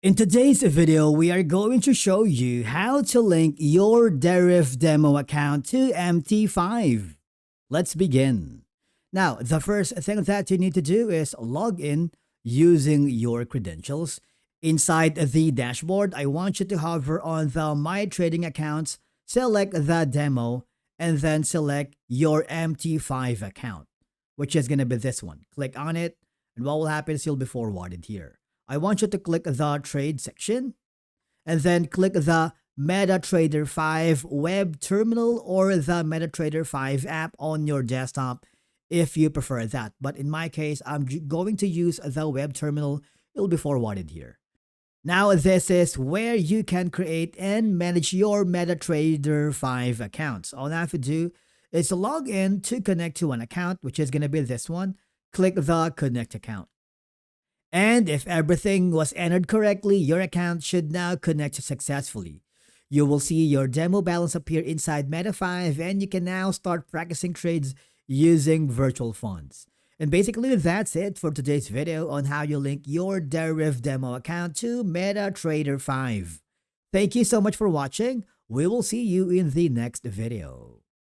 In today's video, we are going to show you how to link your Deriv demo account to MT5. Let's begin. Now, the first thing that you need to do is log in using your credentials. Inside the dashboard, I want you to hover on the My Trading Accounts, select the demo, and then select your MT5 account, which is going to be this one. Click on it, and what will happen is you'll be forwarded here. I want you to click the trade section and then click the MetaTrader 5 web terminal or the MetaTrader 5 app on your desktop if you prefer that. But in my case, I'm going to use the web terminal. It'll be forwarded here. Now, this is where you can create and manage your MetaTrader 5 accounts. All you have to do is log in to connect to an account, which is going to be this one. Click the Connect account. And if everything was entered correctly, your account should now connect successfully. You will see your demo balance appear inside MT5 and you can now start practicing trades using virtual funds. And basically that's it for today's video on how you link your Deriv demo account to MetaTrader 5. Thank you so much for watching. We will see you in the next video.